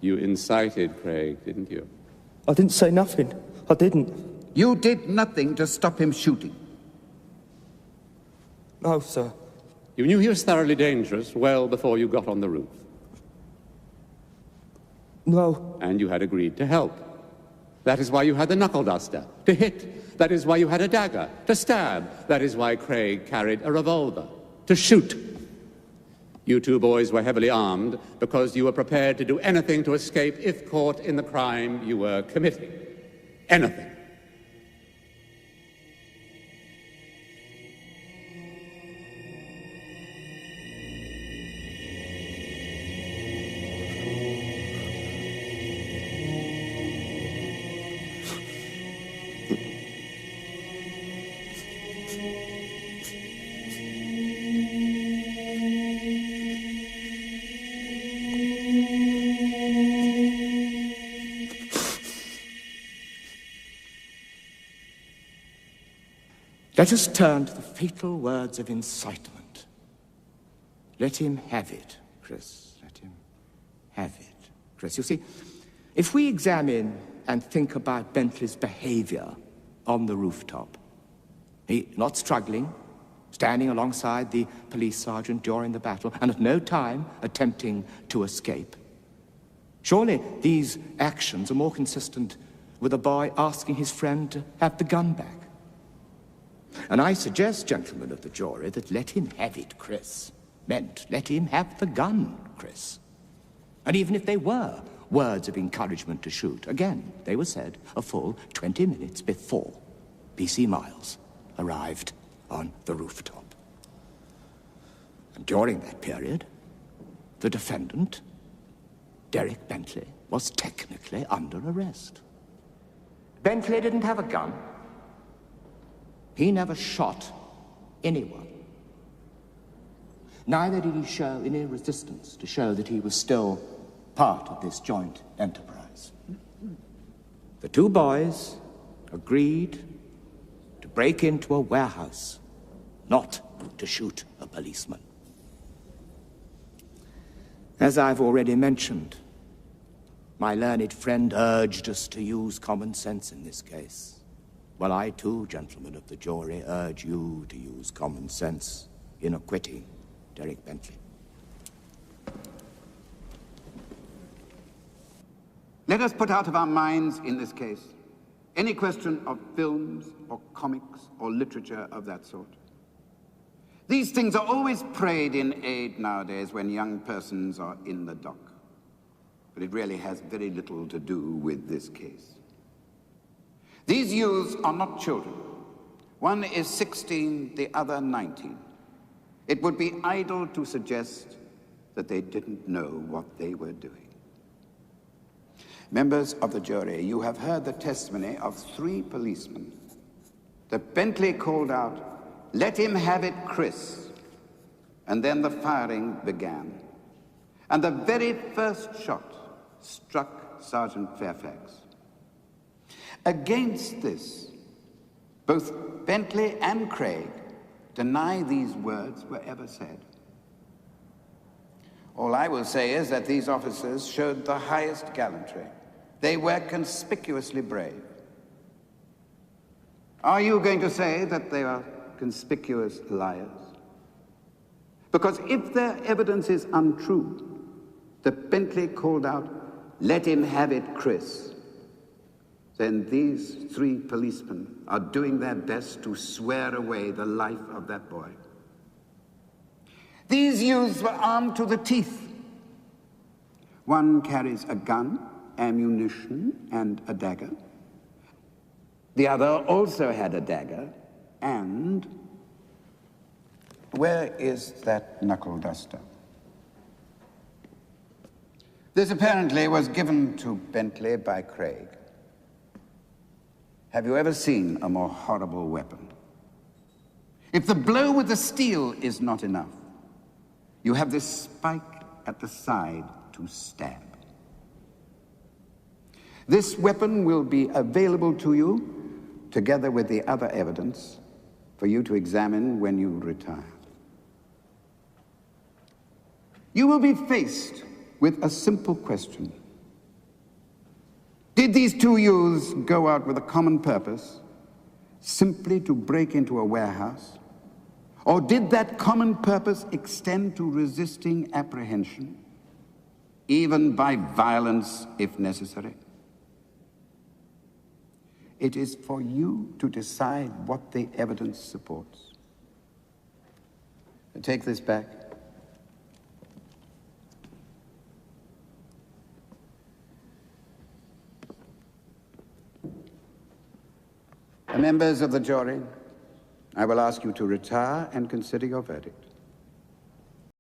You incited Craig, didn't you? I didn't say nothing. I didn't. You did nothing to stop him shooting. No, sir. You knew he was thoroughly dangerous well before you got on the roof. No. And you had agreed to help. That is why you had the knuckle duster. To hit. That is why you had a dagger. To stab. That is why Craig carried a revolver. To shoot. You two boys were heavily armed because you were prepared to do anything to escape if caught in the crime you were committing. Anything. Let us turn to the fatal words of incitement. Let him have it, Chris. Let him have it, Chris. You see, if we examine and think about Bentley's behavior on the rooftop, he not struggling, standing alongside the police sergeant during the battle, and at no time attempting to escape. Surely these actions are more consistent with a boy asking his friend to have the gun back. And I suggest, gentlemen of the jury, that let him have it, Chris, meant let him have the gun, Chris. And even if they were words of encouragement to shoot, again, they were said a full 20 minutes before P.C. Miles arrived on the rooftop. And during that period, the defendant, Derek Bentley, was technically under arrest. Bentley didn't have a gun. He never shot anyone. Neither did he show any resistance to show that he was still part of this joint enterprise. The two boys agreed to break into a warehouse, not to shoot a policeman. As I've already mentioned, my learned friend urged us to use common sense in this case. Well, I too, gentlemen of the jury, urge you to use common sense in acquitting Derek Bentley. Let us put out of our minds, in this case, any question of films or comics or literature of that sort. These things are always prayed in aid nowadays when young persons are in the dock. But it really has very little to do with this case. These youths are not children. One is 16, the other 19. It would be idle to suggest that they didn't know what they were doing. Members of the jury, you have heard the testimony of 3 policemen that Bentley called out, "Let him have it, Chris." And then the firing began. And the very first shot struck Sergeant Fairfax. Against this, both Bentley and Craig deny these words were ever said. All I will say is that these officers showed the highest gallantry. They were conspicuously brave. Are you going to say that they are conspicuous liars? Because if their evidence is untrue, that Bentley called out, "Let him have it, Chris," then these 3 policemen are doing their best to swear away the life of that boy. These youths were armed to the teeth. One carries a gun, ammunition, and a dagger. The other also had a dagger, and where is that knuckle duster? This apparently was given to Bentley by Craig. Have you ever seen a more horrible weapon? If the blow with the steel is not enough, you have this spike at the side to stab. This weapon will be available to you, together with the other evidence, for you to examine when you retire. You will be faced with a simple question. Did these two youths go out with a common purpose, simply to break into a warehouse? Or did that common purpose extend to resisting apprehension, even by violence if necessary? It is for you to decide what the evidence supports. Take this back. Members of the jury, I will ask you to retire and consider your verdict.